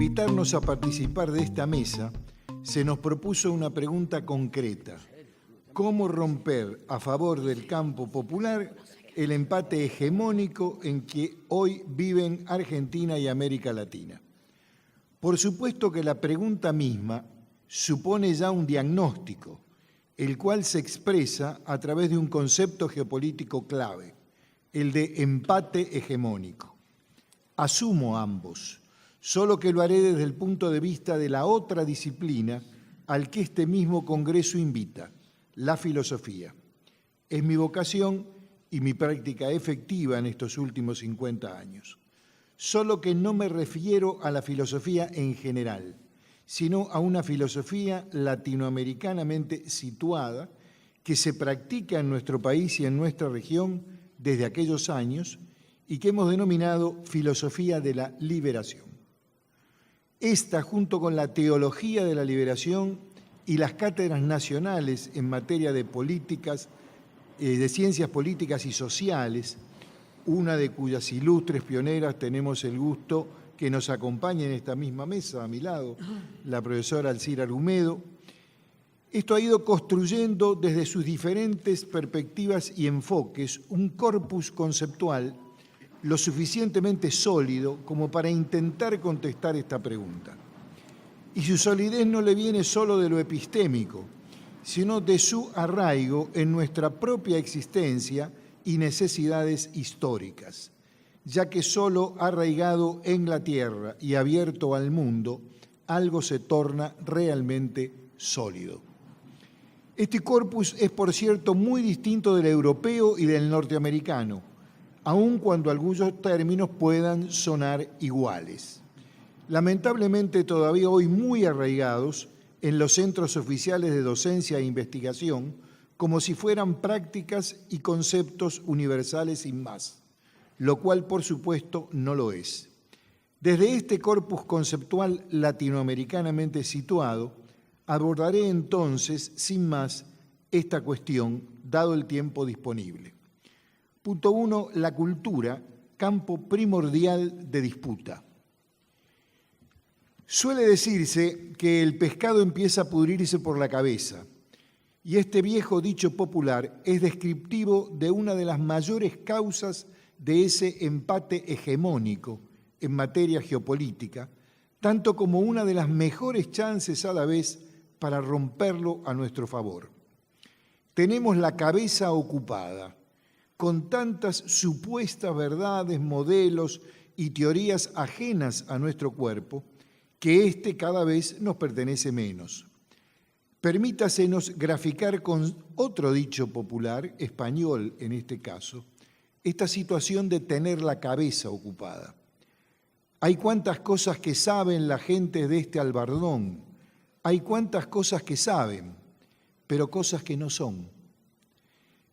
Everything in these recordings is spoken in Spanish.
invitarnos a participar de esta mesa, se nos propuso una pregunta concreta: ¿cómo romper a favor del campo popular el empate hegemónico en que hoy viven Argentina y América Latina? Por supuesto que la pregunta misma supone ya un diagnóstico, el cual se expresa a través de un concepto geopolítico clave, el de empate hegemónico. Asumo ambos, solo que lo haré desde el punto de vista de la otra disciplina al que este mismo Congreso invita, la filosofía. Es mi vocación y mi práctica efectiva en estos últimos 50 años. Solo que no me refiero a la filosofía en general, sino a una filosofía latinoamericanamente situada que se practica en nuestro país y en nuestra región desde aquellos años y que hemos denominado filosofía de la liberación. Esta, junto con la teología de la liberación y las cátedras nacionales en materia de políticas, de ciencias políticas y sociales, una de cuyas ilustres pioneras tenemos el gusto que nos acompañe en esta misma mesa a mi lado, la profesora Alcira Argumedo. Esto ha ido construyendo desde sus diferentes perspectivas y enfoques un corpus conceptual lo suficientemente sólido como para intentar contestar esta pregunta. Y su solidez no le viene solo de lo epistémico, sino de su arraigo en nuestra propia existencia y necesidades históricas, ya que solo arraigado en la tierra y abierto al mundo, algo se torna realmente sólido. Este corpus es, por cierto, muy distinto del europeo y del norteamericano, aun cuando algunos términos puedan sonar iguales. Lamentablemente todavía hoy muy arraigados en los centros oficiales de docencia e investigación, como si fueran prácticas y conceptos universales sin más, lo cual por supuesto no lo es. Desde este corpus conceptual latinoamericanamente situado, abordaré entonces sin más esta cuestión, dado el tiempo disponible. Punto 1. La cultura, campo primordial de disputa. Suele decirse que el pescado empieza a pudrirse por la cabeza, y este viejo dicho popular es descriptivo de una de las mayores causas de ese empate hegemónico en materia geopolítica, tanto como una de las mejores chances a la vez para romperlo a nuestro favor. Tenemos la cabeza ocupada con tantas supuestas verdades, modelos y teorías ajenas a nuestro cuerpo, que éste cada vez nos pertenece menos. Permítasenos graficar con otro dicho popular, español en este caso, esta situación de tener la cabeza ocupada. Hay cuantas cosas que saben la gente de este albardón, hay cuantas cosas que saben, pero cosas que no son.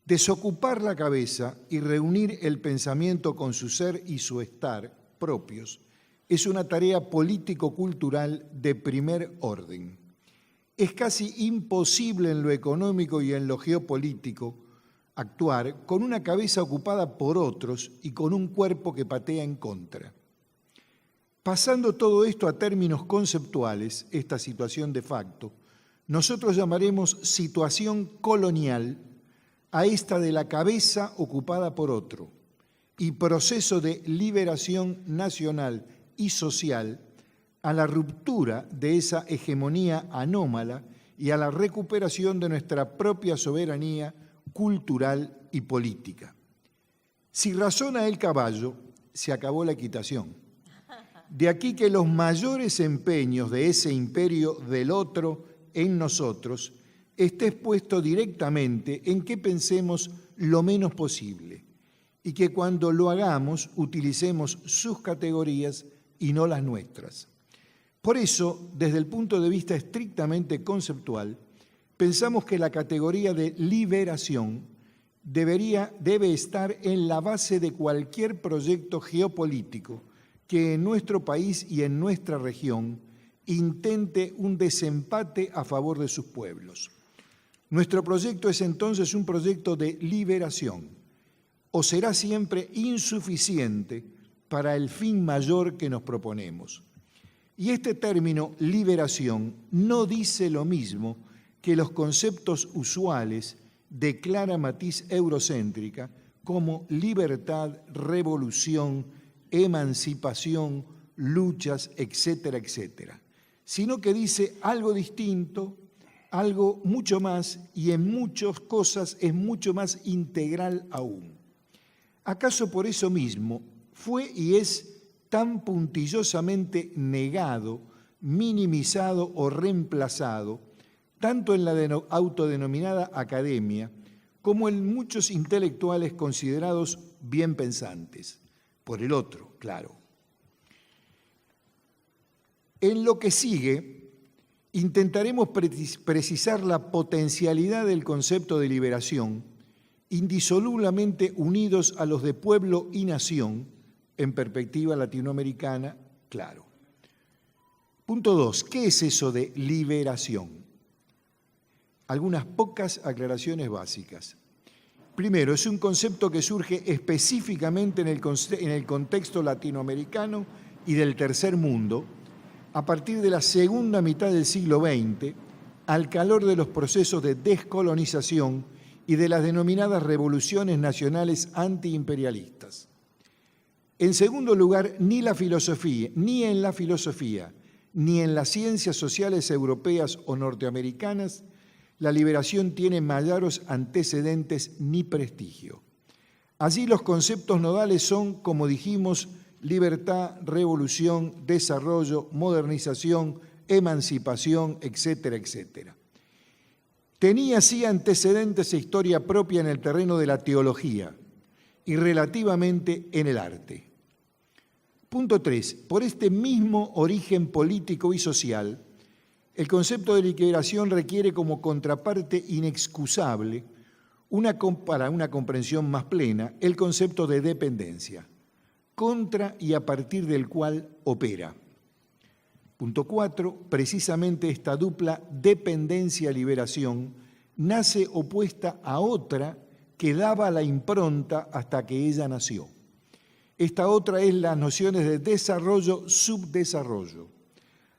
Desocupar la cabeza y reunir el pensamiento con su ser y su estar propios es una tarea político-cultural de primer orden. Es casi imposible en lo económico y en lo geopolítico actuar con una cabeza ocupada por otros y con un cuerpo que patea en contra. Pasando todo esto a términos conceptuales, esta situación de facto, nosotros llamaremos situación colonial a esta de la cabeza ocupada por otro y proceso de liberación nacional y social a la ruptura de esa hegemonía anómala y a la recuperación de nuestra propia soberanía cultural y política. Si razona el caballo, se acabó la equitación. De aquí que los mayores empeños de ese imperio del otro en nosotros esté expuesto directamente en que pensemos lo menos posible y que cuando lo hagamos utilicemos sus categorías y no las nuestras. Por eso, desde el punto de vista estrictamente conceptual, pensamos que la categoría de liberación debe estar en la base de cualquier proyecto geopolítico que en nuestro país y en nuestra región intente un desempate a favor de sus pueblos. Nuestro proyecto es entonces un proyecto de liberación, o será siempre insuficiente para el fin mayor que nos proponemos. Y este término liberación no dice lo mismo que los conceptos usuales de clara matiz eurocéntrica como libertad, revolución, emancipación, luchas, etcétera, etcétera, sino que dice algo distinto, algo mucho más, y en muchas cosas es mucho más integral aún. ¿Acaso por eso mismo fue y es tan puntillosamente negado, minimizado o reemplazado, tanto en la autodenominada academia como en muchos intelectuales considerados bien pensantes? Por el otro, claro. En lo que sigue, intentaremos precisar la potencialidad del concepto de liberación, indisolublemente unidos a los de pueblo y nación, en perspectiva latinoamericana, claro. Punto 2. ¿Qué es eso de liberación? Algunas pocas aclaraciones básicas. Primero, es un concepto que surge específicamente en el contexto latinoamericano y del tercer mundo, a partir de la segunda mitad del siglo XX, al calor de los procesos de descolonización y de las denominadas revoluciones nacionales antiimperialistas. En segundo lugar, ni en la filosofía, ni en las ciencias sociales europeas o norteamericanas, la liberación tiene mayores antecedentes ni prestigio. Allí los conceptos nodales son, como dijimos, libertad, revolución, desarrollo, modernización, emancipación, etcétera, etcétera. Tenía así antecedentes e historia propia en el terreno de la teología y relativamente en el arte. Punto 3. Por este mismo origen político y social, el concepto de liberación requiere como contraparte inexcusable, para una comprensión más plena, el concepto de dependencia, contra y a partir del cual opera. Punto 4. Precisamente esta dupla dependencia-liberación nace opuesta a otra que daba la impronta hasta que ella nació. Esta otra es las nociones de desarrollo-subdesarrollo,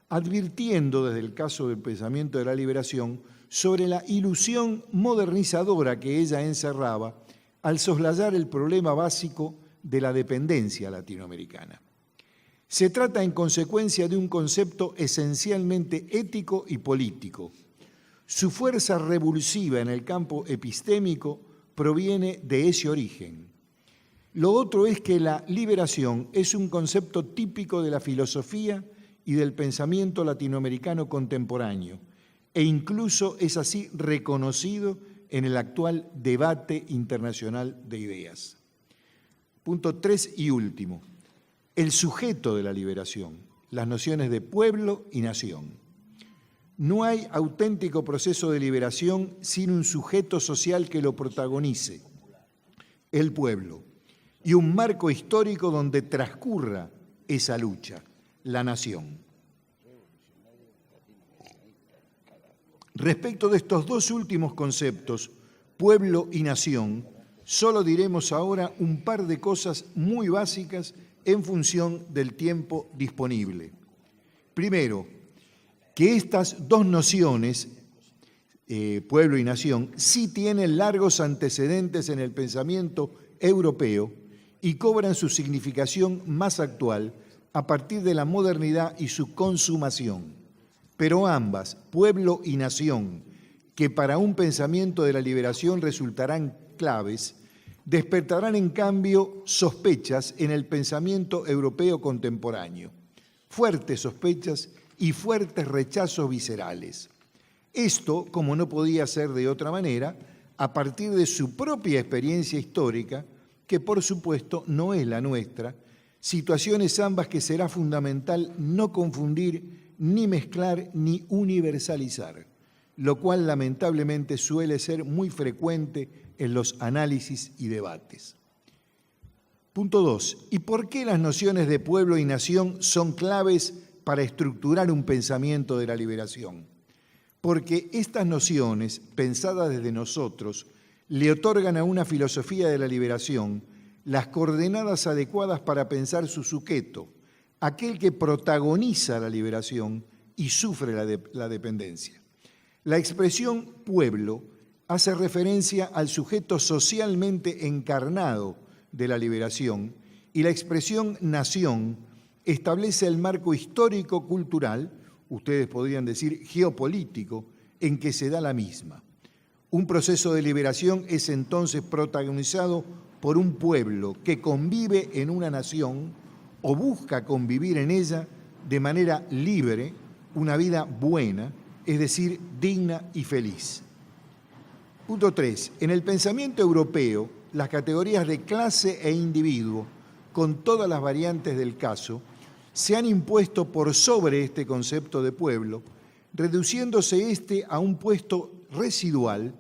advirtiendo desde el caso del pensamiento de la liberación sobre la ilusión modernizadora que ella encerraba al soslayar el problema básico de la dependencia latinoamericana. Se trata en consecuencia de un concepto esencialmente ético y político. Su fuerza revulsiva en el campo epistémico proviene de ese origen. Lo otro es que la liberación es un concepto típico de la filosofía y del pensamiento latinoamericano contemporáneo, e incluso es así reconocido en el actual debate internacional de ideas. Punto 3 y último. El sujeto de la liberación, las nociones de pueblo y nación. No hay auténtico proceso de liberación sin un sujeto social que lo protagonice, el pueblo, y un marco histórico donde transcurra esa lucha, la nación. Respecto de estos dos últimos conceptos, pueblo y nación, solo diremos ahora un par de cosas muy básicas en función del tiempo disponible. Primero, que estas dos nociones, pueblo y nación, sí tienen largos antecedentes en el pensamiento europeo y cobran su significación más actual a partir de la modernidad y su consumación. Pero ambas, pueblo y nación, que para un pensamiento de la liberación resultarán claves, despertarán en cambio sospechas en el pensamiento europeo contemporáneo, fuertes sospechas y fuertes rechazos viscerales. Esto, como no podía ser de otra manera, a partir de su propia experiencia histórica, que por supuesto no es la nuestra, situaciones ambas que será fundamental no confundir, ni mezclar, ni universalizar, lo cual lamentablemente suele ser muy frecuente en los análisis y debates. Punto 2. ¿Y por qué las nociones de pueblo y nación son claves para estructurar un pensamiento de la liberación? Porque estas nociones, pensadas desde nosotros, le otorgan a una filosofía de la liberación las coordenadas adecuadas para pensar su sujeto, aquel que protagoniza la liberación y sufre la dependencia. La expresión pueblo hace referencia al sujeto socialmente encarnado de la liberación y la expresión nación establece el marco histórico-cultural, ustedes podrían decir geopolítico, en que se da la misma. Un proceso de liberación es entonces protagonizado por un pueblo que convive en una nación o busca convivir en ella de manera libre, una vida buena, es decir, digna y feliz. Punto 3. En el pensamiento europeo, las categorías de clase e individuo, con todas las variantes del caso, se han impuesto por sobre este concepto de pueblo, reduciéndose este a un puesto residual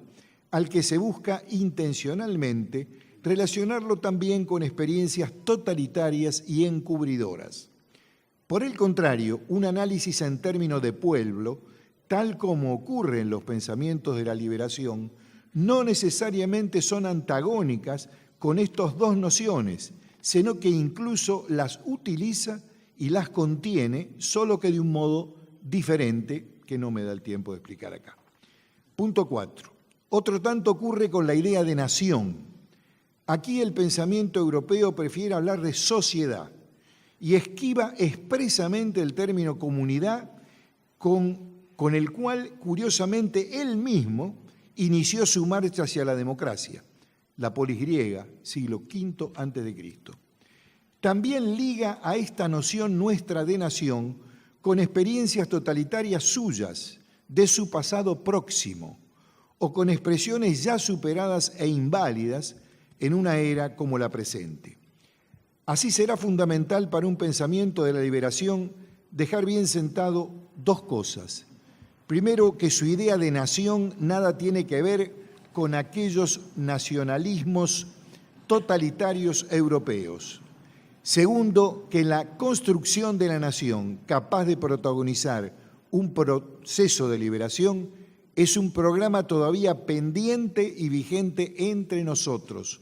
al que se busca intencionalmente relacionarlo también con experiencias totalitarias y encubridoras. Por el contrario, un análisis en términos de pueblo, tal como ocurre en los pensamientos de la liberación, no necesariamente son antagónicas con estas dos nociones, sino que incluso las utiliza y las contiene, solo que de un modo diferente, que no me da el tiempo de explicar acá. Punto 4. Otro tanto ocurre con la idea de nación. Aquí el pensamiento europeo prefiere hablar de sociedad y esquiva expresamente el término comunidad con el cual, curiosamente, él mismo inició su marcha hacia la democracia, la polis griega, siglo V a.C. También liga a esta noción nuestra de nación con experiencias totalitarias suyas, de su pasado próximo, o con expresiones ya superadas e inválidas en una era como la presente. Así será fundamental para un pensamiento de la liberación dejar bien sentado dos cosas. Primero, que su idea de nación nada tiene que ver con aquellos nacionalismos totalitarios europeos. Segundo, que la construcción de la nación capaz de protagonizar un proceso de liberación es un programa todavía pendiente y vigente entre nosotros.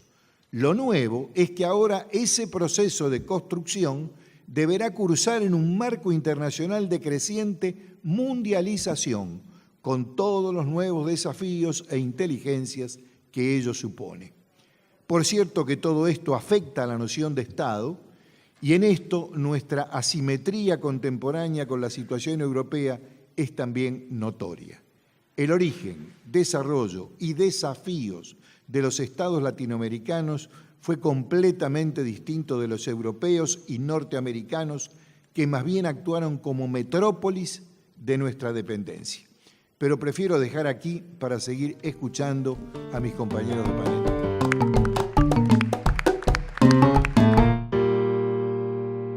Lo nuevo es que ahora ese proceso de construcción deberá cursar en un marco internacional de creciente mundialización, con todos los nuevos desafíos e inteligencias que ello supone. Por cierto que todo esto afecta a la noción de Estado, y en esto nuestra asimetría contemporánea con la situación europea es también notoria. El origen, desarrollo y desafíos de los estados latinoamericanos fue completamente distinto de los europeos y norteamericanos, que más bien actuaron como metrópolis de nuestra dependencia. Pero prefiero dejar aquí para seguir escuchando a mis compañeros de panel.